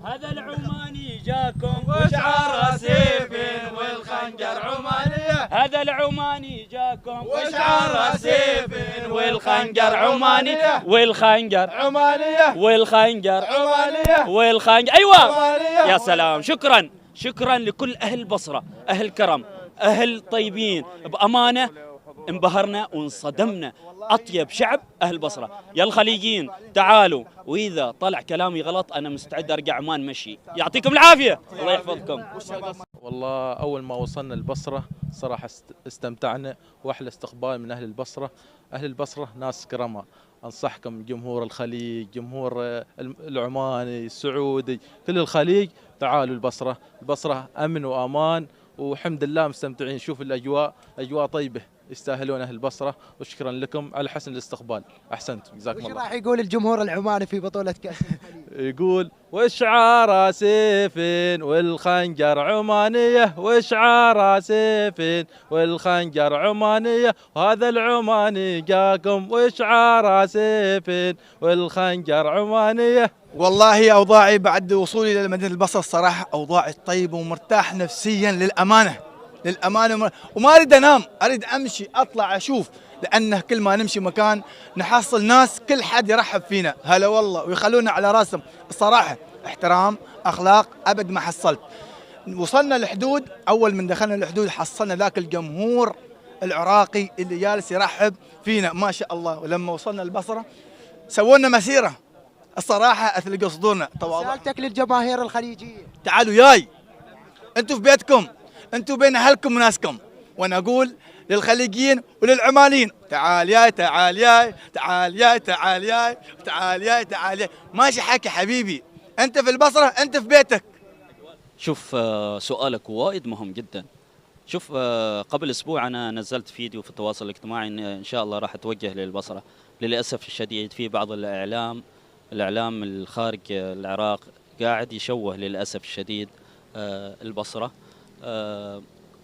هذا العماني جاكم وشعار سيف والخنجر عمانية. هذا العماني جاكم وشعار سيف والخنجر عمانية. والخنجر عمانية. والخنجر عمانية. والخنجر. أيوة عمانية. يا سلام. شكرا شكرا لكل أهل البصرة، أهل كرم، أهل طيبين، بأمانة انبهرنا وانصدمنا. أطيب شعب أهل بصرة. يا الخليجيين تعالوا، وإذا طلع كلامي غلط أنا مستعد أرجع عمان مشي. يعطيكم العافية، الله يحفظكم. والله أول ما وصلنا البصرة صراحة استمتعنا، وأحلى استقبال من أهل البصرة. أهل البصرة ناس كرمة. أنصحكم جمهور الخليج، جمهور العماني، السعودي، كل الخليج تعالوا البصرة. البصرة أمن وأمان، وحمد الله مستمتعين. شوف الأجواء، أجواء طيبة، يستاهلون أهل البصرة. وشكرا لكم على حسن الاستقبال، أحسنتم، جزاكم وش الله. راح يقول الجمهور العماني في بطولة كأس الخليج؟ يقول وشعار سيف والخنجر عمانية، وشعار سيف والخنجر عمانية، وهذا العماني جاكم وشعار سيف والخنجر عمانية. والله أوضاعي بعد وصولي إلى مدينة البصرة الصراحة أوضاعي طيبة ومرتاح نفسيا للأمانة. وما أريد أنام، أريد أمشي أطلع أشوف، لأنه كل ما نمشي مكان نحصل ناس كل حد يرحب فينا، هلا والله، ويخلونا على راسهم. الصراحة احترام، أخلاق، أبد ما حصلت. وصلنا الحدود، أول من دخلنا الحدود حصلنا ذاك الجمهور العراقي اللي جالس يرحب فينا ما شاء الله. ولما وصلنا البصرة سوونا مسيرة الصراحة أثل قصدونا. رسالتك للجماهير الخليجية؟ تعالوا ياي، أنتوا في بيتكم، أنتوا بين أهلكم وناسكم. وأنا أقول للخليجيين وللعمانيين تعال ياي تعال ياي تعال ياي تعال ياي تعال ياي تعال ياي. ماشي حكي حبيبي، أنت في البصرة، أنت في بيتك. شوف سؤالك وايد مهم جدا. شوف قبل أسبوع أنا نزلت فيديو في التواصل الاجتماعي إن شاء الله راح أتوجه للبصرة. للأسف الشديد في بعض الإعلام الخارج العراق قاعد يشوه للأسف الشديد البصرة.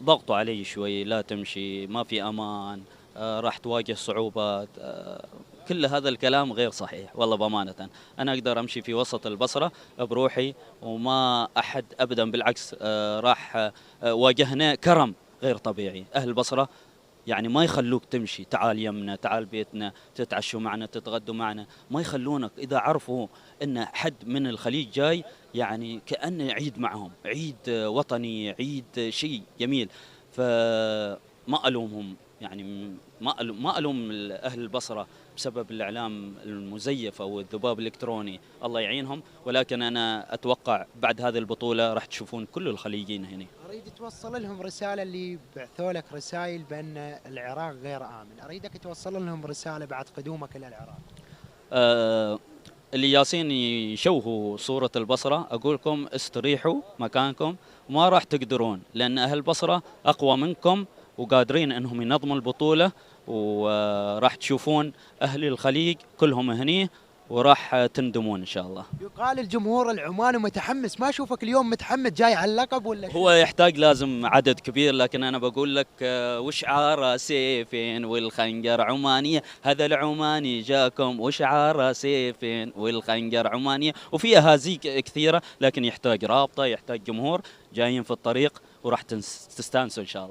ضغطوا علي شوي، لا تمشي، ما في أمان، راح تواجه صعوبات. كل هذا الكلام غير صحيح والله بأمانة. أنا أقدر أمشي في وسط البصرة بروحي وما أحد أبدا، بالعكس راح واجهنا كرم غير طبيعي. أهل البصرة يعني ما يخلوك تمشي، تعال يمنا، تعال بيتنا، تتعشوا معنا، تتغدوا معنا، ما يخلونك. إذا عرفوا أن حد من الخليج جاي يعني كأنه عيد معهم، عيد وطني، عيد شيء جميل. فما ألومهم، يعني ما ألوم أهل البصرة بسبب الإعلام المزيف أو الذباب الإلكتروني، الله يعينهم. ولكن أنا أتوقع بعد هذه البطولة راح تشوفون كل الخليجيين هنا. أريد توصل لهم رسالة، اللي بعثوا لك رسائل بأن العراق غير آمن، أريدك توصل لهم رسالة بعد قدومك إلى العراق. اللي ياسين يشوهوا صورة البصرة أقول لكم استريحوا مكانكم، وما راح تقدرون، لأن أهل البصرة أقوى منكم وقادرين أنهم ينظموا البطولة. وراح تشوفون أهل الخليج كلهم هني وراح تندمون إن شاء الله. يقال الجمهور العماني متحمس، ما أشوفك اليوم متحمس جاي على اللقب ولا هو يحتاج لازم عدد كبير، لكن أنا بقول لك وشعار سيفين والخنجر عمانية، هذا العماني جاكم وشعار سيفين والخنجر عمانية. وفيها هزيق كثيرة، لكن يحتاج رابطة، يحتاج جمهور جايين في الطريق، وراح تستانسوا إن شاء الله.